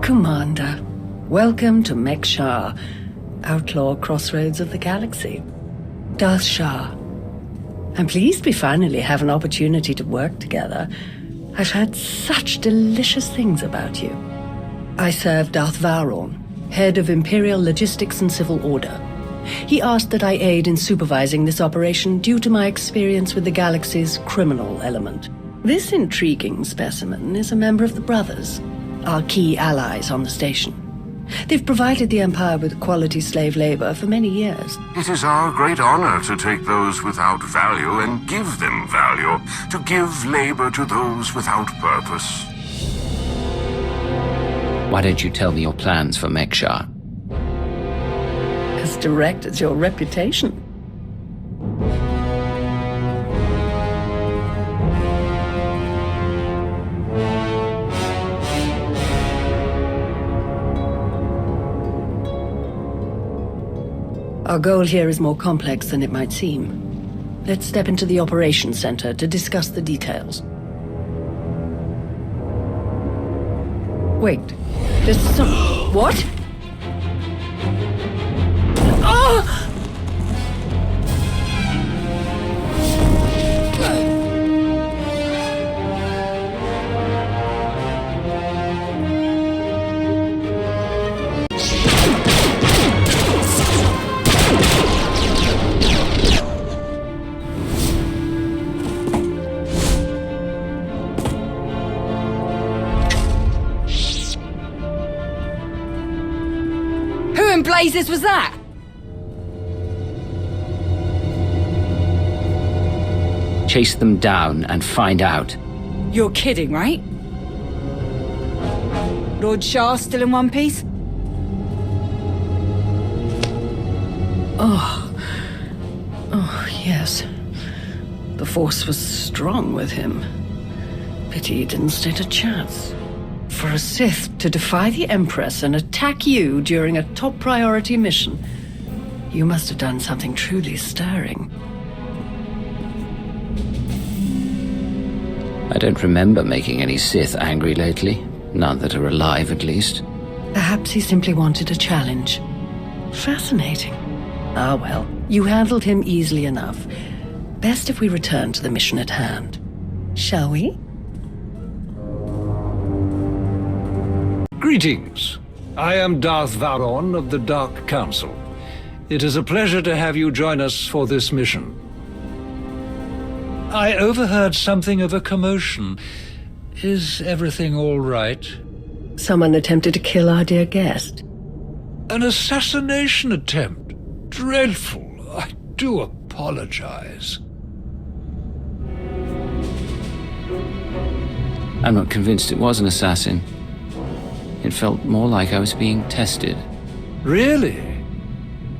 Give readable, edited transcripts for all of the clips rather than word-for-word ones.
Commander, welcome to Mek-Sha, outlaw crossroads of the galaxy. Darth Shah, I'm pleased we finally have an opportunity to work together. I've heard such delicious things about you. I serve Darth Varon, head of Imperial Logistics and Civil Order. He asked that I aid in supervising this operation due to my experience with the galaxy's criminal element. This intriguing specimen is a member of the Brothers, our key allies on the station. They've provided the Empire with quality slave labor for many years. It is our great honor to take those without value and give them value, to give labor to those without purpose. Why don't you tell me your plans for Mek-Sha? As direct as your reputation. Our goal here is more complex than it might seem. Let's step into the operations center to discuss the details. Wait, there's some... What? Oh! Who in blazes was that? Chase them down and find out. You're kidding, right? Lord Shah still in one piece? Oh, yes. The Force was strong with him. Pity he didn't stand a chance. For a Sith to defy the Empress and attack you during a top priority mission, you must have done something truly stirring. I don't remember making any Sith angry lately. None that are alive, at least. Perhaps he simply wanted a challenge. Fascinating. Ah, well, you handled him easily enough. Best if we return to the mission at hand. Shall we? Greetings. I am Darth Varon of the Dark Council. It is a pleasure to have you join us for this mission. I overheard something of a commotion. Is everything all right? Someone attempted to kill our dear guest. An assassination attempt? Dreadful. I do apologize. I'm not convinced it was an assassin. It felt more like I was being tested. Really?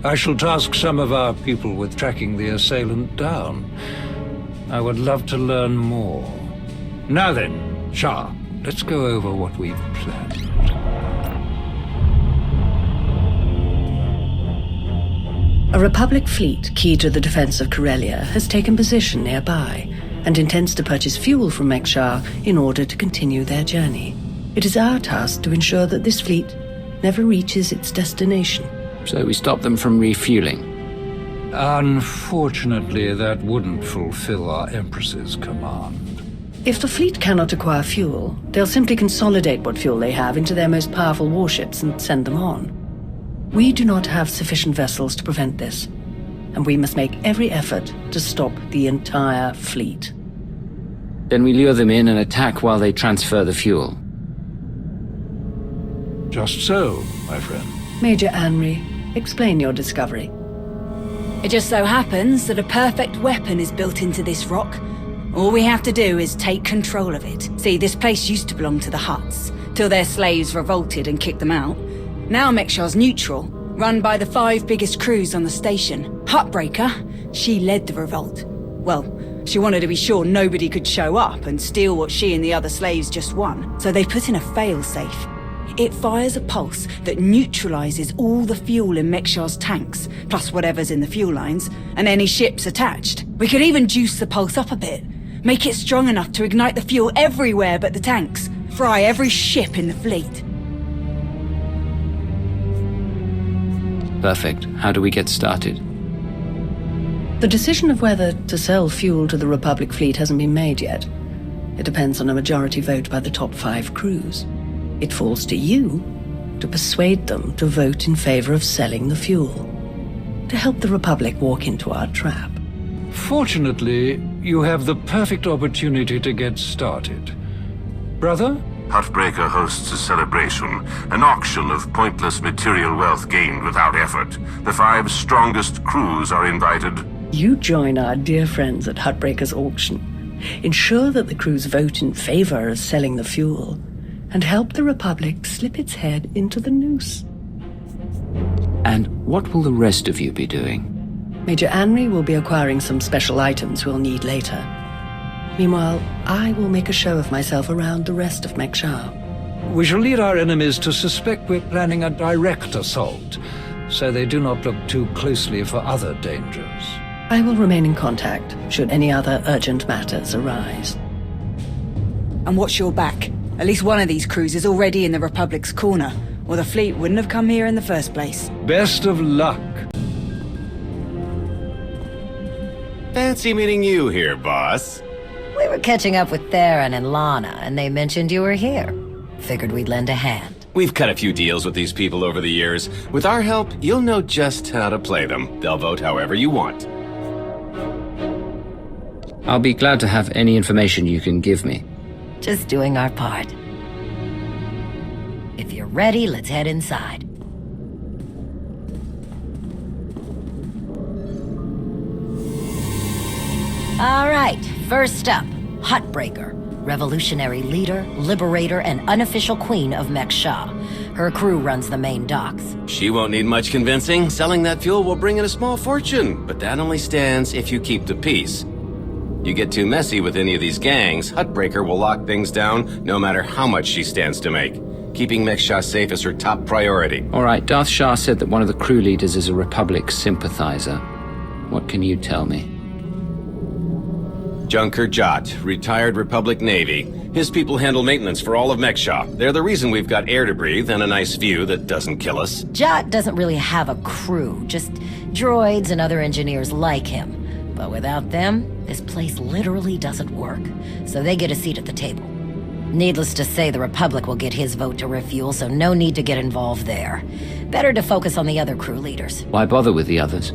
I shall task some of our people with tracking the assailant down. I would love to learn more. Now then, Shah, let's go over what we've planned. A Republic fleet key to the defense of Corellia has taken position nearby and intends to purchase fuel from Mek-Sha in order to continue their journey. It is our task to ensure that this fleet never reaches its destination. So we stop them from refueling. Unfortunately, that wouldn't fulfill our Empress's command. If the fleet cannot acquire fuel, they'll simply consolidate what fuel they have into their most powerful warships and send them on. We do not have sufficient vessels to prevent this, and we must make every effort to stop the entire fleet. Then we lure them in and attack while they transfer the fuel. Just so, my friend. Major Anri, explain your discovery. It just so happens that a perfect weapon is built into this rock. All we have to do is take control of it. See, this place used to belong to the Hutts, till their slaves revolted and kicked them out. Now Mek-Sha's neutral, run by the 5 biggest crews on the station. Huttbreaker, she led the revolt. Well, she wanted to be sure nobody could show up and steal what she and the other slaves just won, so they put in a fail-safe. It fires a pulse that neutralizes all the fuel in Mek-Sha's tanks, plus whatever's in the fuel lines, and any ships attached. We could even juice the pulse up a bit, make it strong enough to ignite the fuel everywhere but the tanks, fry every ship in the fleet. Perfect. How do we get started? The decision of whether to sell fuel to the Republic fleet hasn't been made yet. It depends on a majority vote by the top 5 crews. It falls to you to persuade them to vote in favor of selling the fuel, to help the Republic walk into our trap. Fortunately, you have the perfect opportunity to get started. Brother? Huttbreaker hosts a celebration, an auction of pointless material wealth gained without effort. The 5 strongest crews are invited. You join our dear friends at Huttbreaker's auction. Ensure that the crews vote in favor of selling the fuel, and help the Republic slip its head into the noose. And what will the rest of you be doing? Major Anri will be acquiring some special items we'll need later. Meanwhile, I will make a show of myself around the rest of Mek-Sha. We shall lead our enemies to suspect we're planning a direct assault, so they do not look too closely for other dangers. I will remain in contact should any other urgent matters arise. And watch your back. At least one of these crews is already in the Republic's corner, or the fleet wouldn't have come here in the first place. Best of luck. Fancy meeting you here, boss. We were catching up with Theron and Lana, and they mentioned you were here. Figured we'd lend a hand. We've cut a few deals with these people over the years. With our help, you'll know just how to play them. They'll vote however you want. I'll be glad to have any information you can give me. Just doing our part. If you're ready, let's head inside. All right, first up, Huttbreaker. Revolutionary leader, liberator, and unofficial queen of Mek-Sha. Her crew runs the main docks. She won't need much convincing. Selling that fuel will bring in a small fortune, but that only stands if you keep the peace. You get too messy with any of these gangs, Huttbreaker will lock things down no matter how much she stands to make. Keeping Mek-Sha safe is her top priority. All right, Darth Shah said that one of the crew leaders is a Republic sympathizer. What can you tell me? Junker Jot, retired Republic Navy. His people handle maintenance for all of Mek-Sha. They're the reason we've got air to breathe and a nice view that doesn't kill us. Jot doesn't really have a crew, just droids and other engineers like him. But without them, this place literally doesn't work. So they get a seat at the table. Needless to say, the Republic will get his vote to refuel, so no need to get involved there. Better to focus on the other crew leaders. Why bother with the others?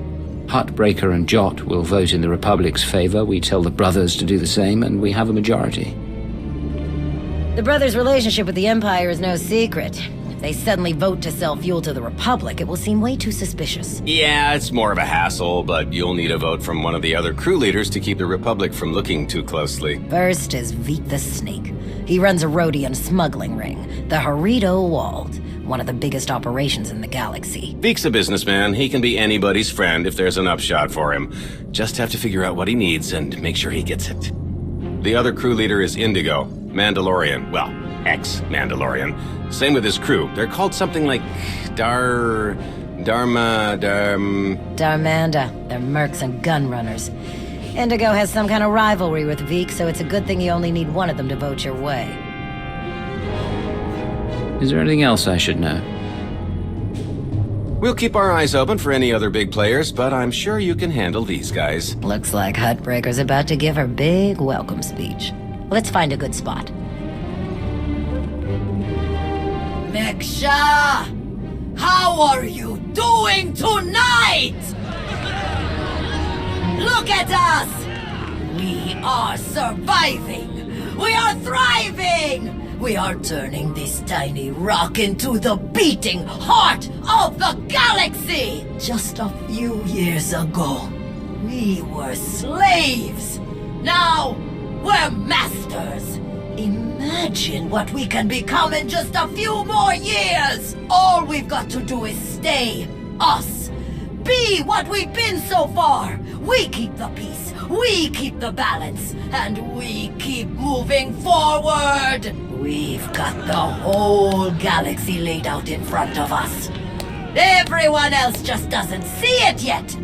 Huttbreaker and Jot will vote in the Republic's favor, we tell the brothers to do the same, and we have a majority. The brothers' relationship with the Empire is no secret. If they suddenly vote to sell fuel to the Republic, it will seem way too suspicious. Yeah, it's more of a hassle, but you'll need a vote from one of the other crew leaders to keep the Republic from looking too closely. First is Veek the Snake. He runs a Rhodian smuggling ring, the Harrido Wald, one of the biggest operations in the galaxy. Veek's a businessman. He can be anybody's friend if there's an upshot for him. Just have to figure out what he needs and make sure he gets it. The other crew leader is Indigo, Mandalorian. Well, ex-Mandalorian. Same with his crew. They're called something like Darmanda. They're mercs and gun runners. Indigo has some kind of rivalry with Veek, so it's a good thing you only need one of them to vote your way. Is there anything else I should know? We'll keep our eyes open for any other big players, but I'm sure you can handle these guys. Looks like Huttbreaker's about to give her big welcome speech. Let's find a good spot. Mek-Sha! How are you doing tonight? Look at us! We are surviving! We are thriving! We are turning this tiny rock into the beating heart of the galaxy! Just a few years ago, we were slaves. Now, we're masters. Imagine what we can become in just a few more years! All we've got to do is stay us. Be what we've been so far. We keep the peace, we keep the balance, and we keep moving forward. We've got the whole galaxy laid out in front of us. Everyone else just doesn't see it yet.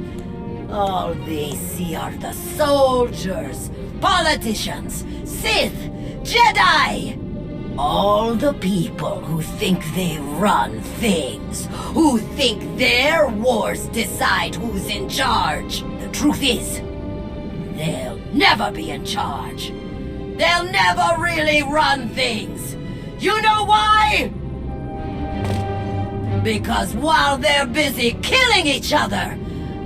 All they see are the soldiers, politicians, Sith, Jedi. All the people who think they run things, who think their wars decide who's in charge. The truth is, they'll never be in charge. They'll never really run things. You know why? Because while they're busy killing each other,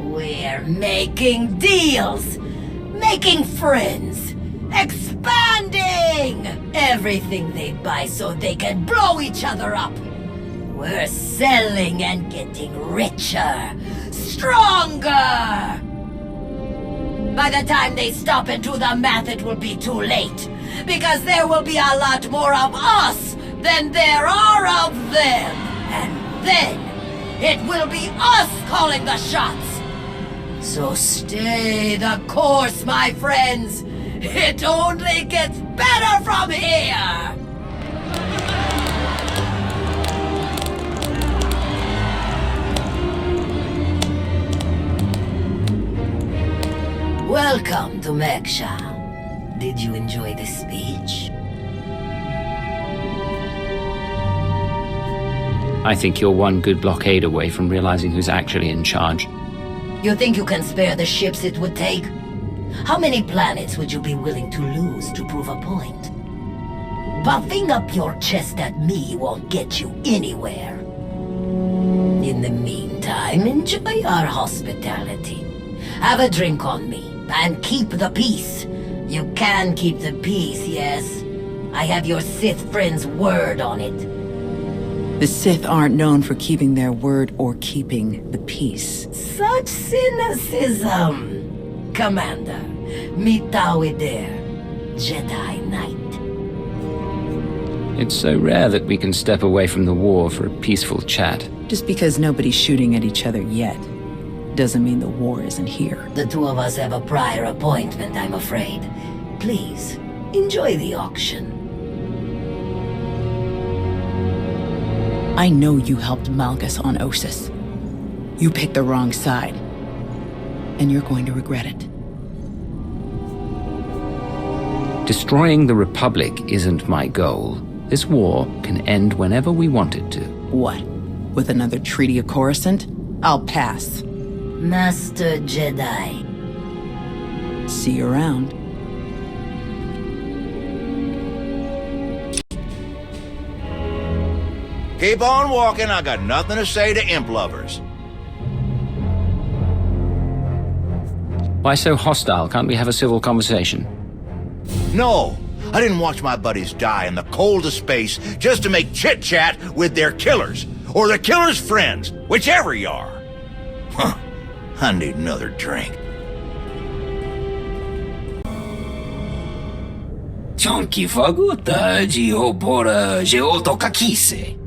we're making deals, making friends, expanding everything they buy so they can blow each other up. We're selling and getting richer, stronger. By the time they stop and do the math, it will be too late. Because there will be a lot more of us than there are of them. And then, it will be us calling the shots. So stay the course, my friends. It only gets better from here. Welcome to Mek-Sha. Did you enjoy this speech? I think you're one good blockade away from realizing who's actually in charge. You think you can spare the ships it would take? How many planets would you be willing to lose to prove a point? Puffing up your chest at me won't get you anywhere. In the meantime, enjoy our hospitality. Have a drink on me, and keep the peace. You can keep the peace, yes? I have your Sith friend's word on it. The Sith aren't known for keeping their word or keeping the peace. Such cynicism. Commander, mitawi there, Jedi Knight. It's so rare that we can step away from the war for a peaceful chat. Just because nobody's shooting at each other yet, doesn't mean the war isn't here. The two of us have a prior appointment, I'm afraid. Please, enjoy the auction. I know you helped Malgus on Ossus. You picked the wrong side. And you're going to regret it. Destroying the Republic isn't my goal. This war can end whenever we want it to. What? With another Treaty of Coruscant? I'll pass. Master Jedi. See you around. Keep on walking, I got nothing to say to imp lovers. Why so hostile? Can't we have a civil conversation? No, I didn't watch my buddies die in the cold of space just to make chit-chat with their killers, or their killers' friends, whichever you are. Huh, I need another drink. Chonky faguta geopora geotokakise.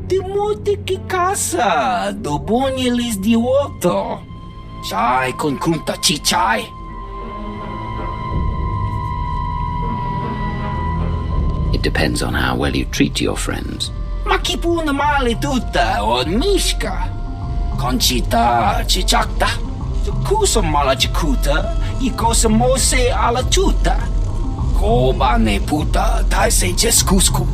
Demote que casa do bonielis dioto. Chai con kunta chichai. It depends on how well you treat your friends. Makipuna male tuta o mishka. Conchita chichakta. Kusa mala chikuta. Ikosa mose ala chuta. Kobane puta taise jeskusku.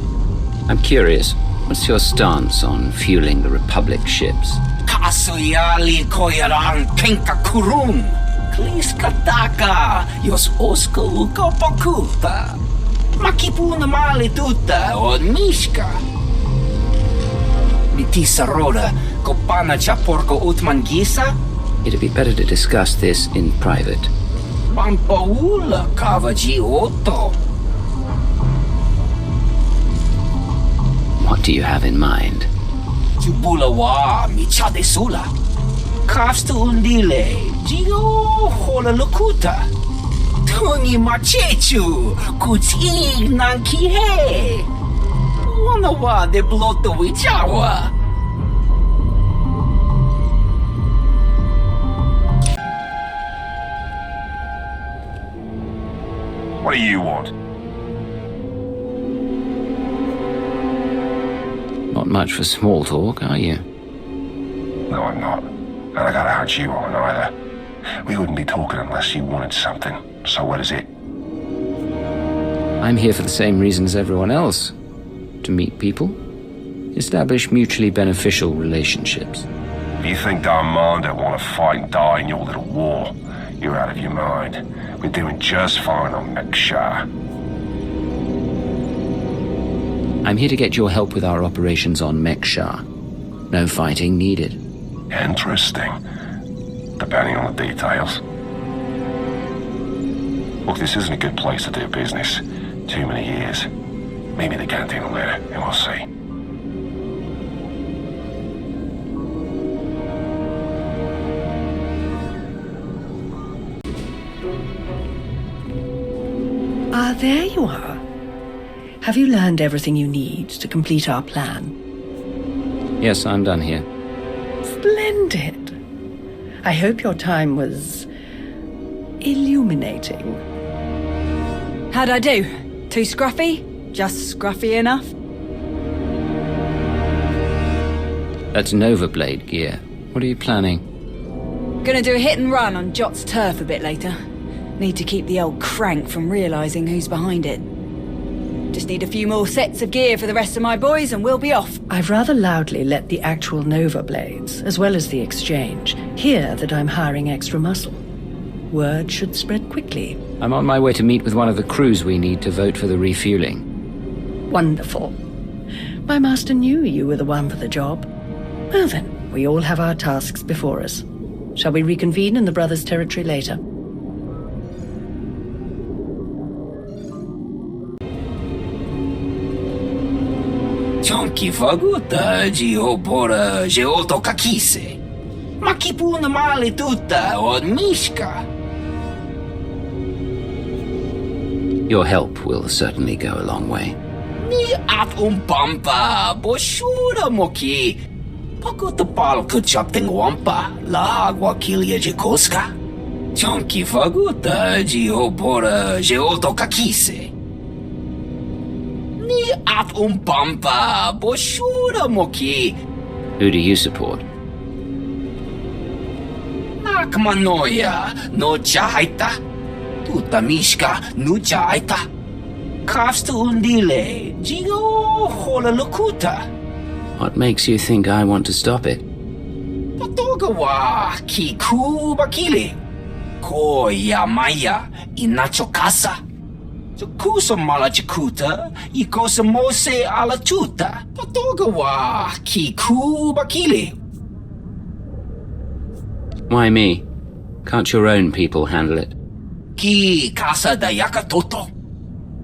I'm curious, what's your stance on fueling the Republic ships? Kasuyali koyaran kenka kurun. Kliskataka yos osku kopakuta. Makipuna male tuta o mishka. Mitisa roda kopana chaporko utmangisa. It'd be better to discuss this in private. Pampaula kavaji otto. What do you have in mind? Chubulawa michade sula. Kafsta undile, Gio hola lokuta. Tuni machechu, kutig nankihe. Wanawa de bloto wichawa. What do you want? Not much for small talk, are you? No, I'm not. And I gotta urge you on either. We wouldn't be talking unless you wanted something. So what is it? I'm here for the same reason as everyone else. to meet people, establish mutually beneficial relationships. You think Armand don't want to fight and die in your little war? You're out of your mind. We're doing just fine on Mek-Sha. I'm here to get your help with our operations on Mek-Sha. No fighting needed. Interesting. Depending on the details. Look, this isn't a good place to do business. Too many years. Maybe the canteen will let it, and we'll see. Ah, there you are. Have you learned everything you need to complete our plan? Yes, I'm done here. Splendid. I hope your time was illuminating. How'd I do? Too scruffy? Just scruffy enough? That's Nova Blade gear. What are you planning? Gonna do a hit and run on Jot's turf a bit later. Need to keep the old crank from realizing who's behind it. Just need a few more sets of gear for the rest of my boys and we'll be off. I've rather loudly let the actual Nova Blades, as well as the exchange, hear that I'm hiring extra muscle. Word should spread quickly. I'm on my way to meet with one of the crews we need to vote for the refueling. Wonderful. My master knew you were the one for the job. Well then, we all have our tasks before us. Shall we reconvene in the Brothers' territory later? Chonki faguta geopora geotokakise. Makipuna male tutta od mishka. Your help will certainly go a long way. Ni at pampa boshura moki. Pakuta pal kuchapting wampa la guakilia jekoska. Chonki faguta geopora geotokakise. Ni at pampa boshura moki. Who do you support? Nakmanoya no chaita. Tuta mishka no chaita. Kafsta undile jigo hola lokuta. What makes you think I want to stop it? Patogawa kiku bakile. Ko yamaya inacho casa. Kusa mala chikuta, ikosa mose ala chuta. Patogawa kiku bakile. Why me? Can't your own people handle it? Ki casa da yakatoto.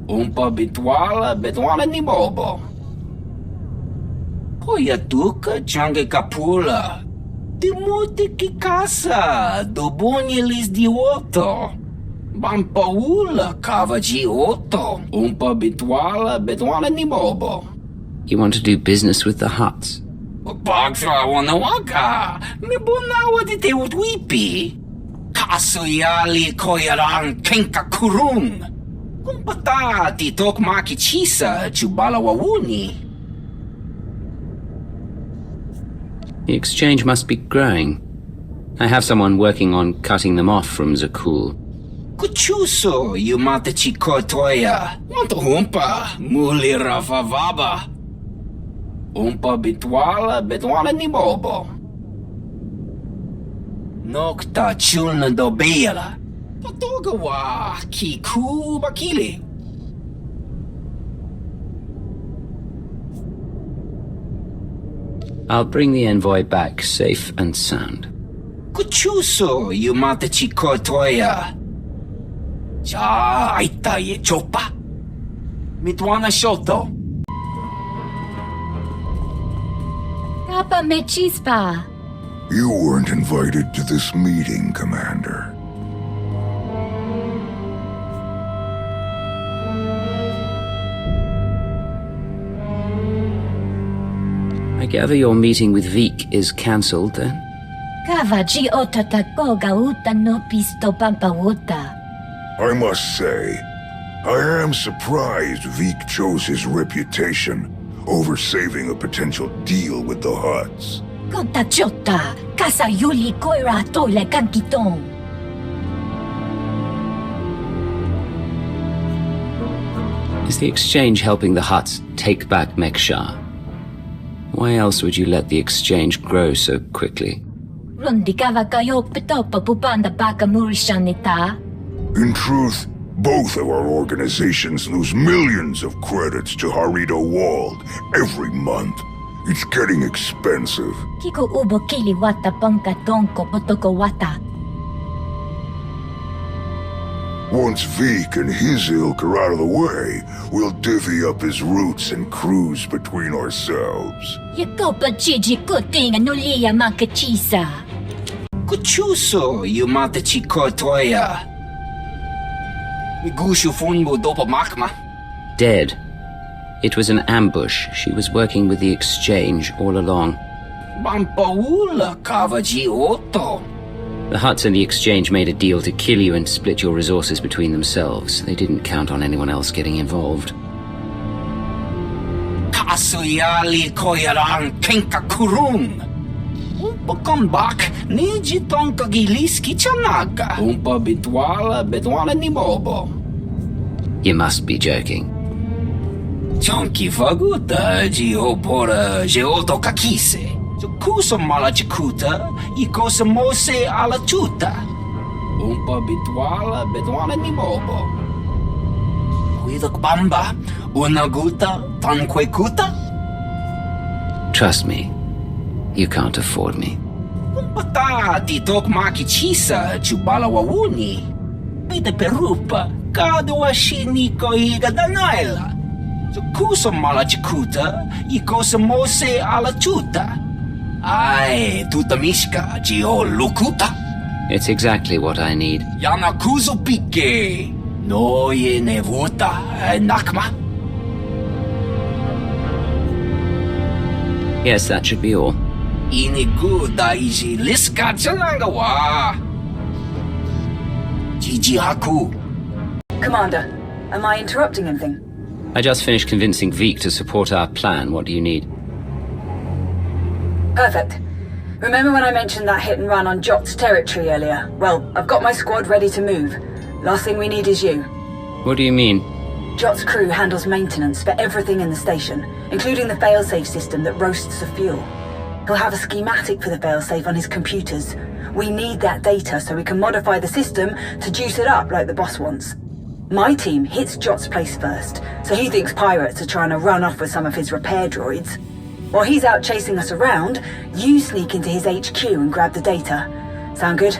Umpa bitwala ni bobo. Hoya tuka change kapula. Timote ki casa, dobonyelis di oto. Bampaula kavaji oto. Umpa bitwala ni bobo. You want to do business with the Hutts? Bagtra wanawaka. Mibunawa di te utwipi. Kaso yali koyaran kenka kurung. Kumpata ti tok maki chisa chubala wawuni. The exchange must be growing. I have someone working on cutting them off from Zakul. Kuchuso yumata chikotoya. Wanto humpa muli rafavaba. Umpa bitwala ni bobo. Nokta chulna dobela. Patogawa kiku bakile. I'll bring the envoy back safe and sound. Kuchuso yumata chikotoya. Cha aita ye chopa. Mitwana shoto. Papa Mechispa. You weren't invited to this meeting, Commander. I gather your meeting with Vik is cancelled then? Kavaji otatakoga uta no pisto pampawuta. I must say, I am surprised Vik chose his reputation over saving a potential deal with the Hutts. Konta chota, kasa yuli koira tole kankitong. Is the exchange helping the Hutts take back Mek-Sha? Why else would you let the exchange grow so quickly? In truth, both of our organizations lose millions of credits to Harita Wald every month. It's getting expensive. Once Vik and his ilk are out of the way, we'll divvy up his routes and cruise between ourselves. Kuchuso, you mata chikotoya. Migushu funbu dopa makma. Dead. It was an ambush. She was working with the exchange all along. Bampaula kavaji oto. The Hutts and the exchange made a deal to kill you and split your resources between themselves. They didn't count on anyone else getting involved. Kasuyali koyaran kenka kurun. Umpa kombak, niji tonka giliski chanaga. Umpa bitwala ni bobo. You must be joking. Chonki faguta jiopora jeoto kakise. Kusa mala chikuta, ikosa mose ala tuta. Umpa bitwala ni bobo. Kuidak bamba, unaguta, tanquekuta. Trust me, you can't afford me. Umpata titok maki chisa chubala wawuni. Pita perupa, kadwa shiniko higa danaila. Kusa mala chikuta, ikosa mose ala tuta. Ai, tutamishka jio lukuta. It's exactly what I need. Yanakuzo pike. No ye nevuta nakma. Yes, that should be all. Inigu daiji liska chanagawa. Jiji haku. Commander, am I interrupting anything? I just finished convincing Vik to support our plan. What do you need? Perfect. Remember when I mentioned that hit and run on Jot's territory earlier? Well, I've got my squad ready to move. Last thing we need is you. What do you mean? Jot's crew handles maintenance for everything in the station, including the failsafe system that roasts the fuel. He'll have a schematic for the failsafe on his computers. We need that data so we can modify the system to juice it up like the boss wants. My team hits Jot's place first, so he thinks pirates are trying to run off with some of his repair droids. While he's out chasing us around, you sneak into his HQ and grab the data. Sound good?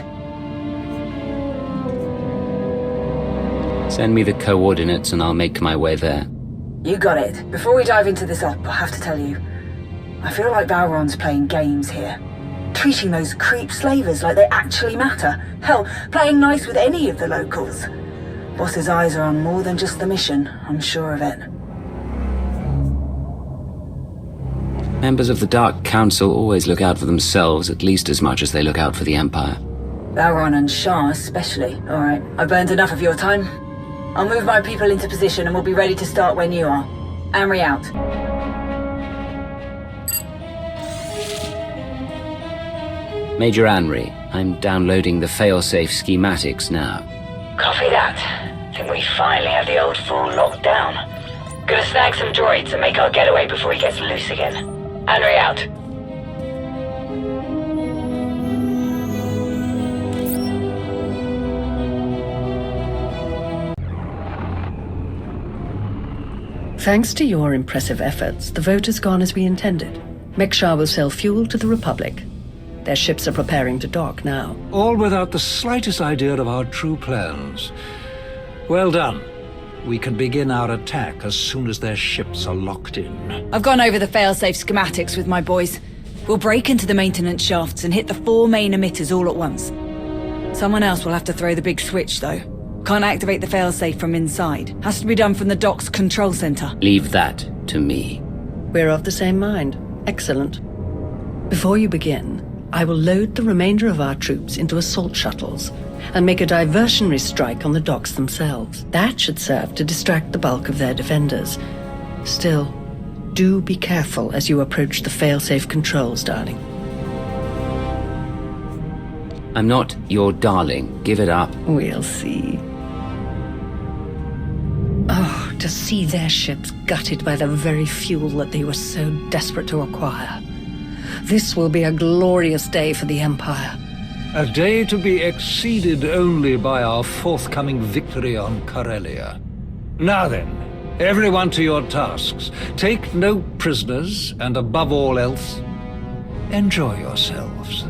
Send me the coordinates and I'll make my way there. You got it. Before we dive into this op, I have to tell you, I feel like Balron's playing games here. Treating those creep slavers like they actually matter. Hell, playing nice with any of the locals. Boss's eyes are on more than just the mission, I'm sure of it. Members of the Dark Council always look out for themselves at least as much as they look out for the Empire. Balron and Shah especially. Alright, I've burned enough of your time. I'll move my people into position and we'll be ready to start when you are. Amri out. Major Anri, I'm downloading the failsafe schematics now. Copy that. Think we finally have the old fool locked down. Gonna snag some droids and make our getaway before he gets loose again. Anri out. Thanks to your impressive efforts, the vote has gone as we intended. Mek-Sha will sell fuel to the Republic. Their ships are preparing to dock now. All without the slightest idea of our true plans. Well done. We can begin our attack as soon as their ships are locked in. I've gone over the failsafe schematics with my boys. We'll break into the maintenance shafts and hit the 4 main emitters all at once. Someone else will have to throw the big switch, though. Can't activate the failsafe from inside. Has to be done from the dock's control center. Leave that to me. We're of the same mind. Excellent. Before you begin, I will load the remainder of our troops into assault shuttles and make a diversionary strike on the docks themselves. That should serve to distract the bulk of their defenders. Still, do be careful as you approach the failsafe controls, darling. I'm not your darling. Give it up. We'll see. Oh, to see their ships gutted by the very fuel that they were so desperate to acquire. This will be a glorious day for the Empire. A day to be exceeded only by our forthcoming victory on Corellia. Now then, everyone to your tasks. Take no prisoners, and above all else, enjoy yourselves.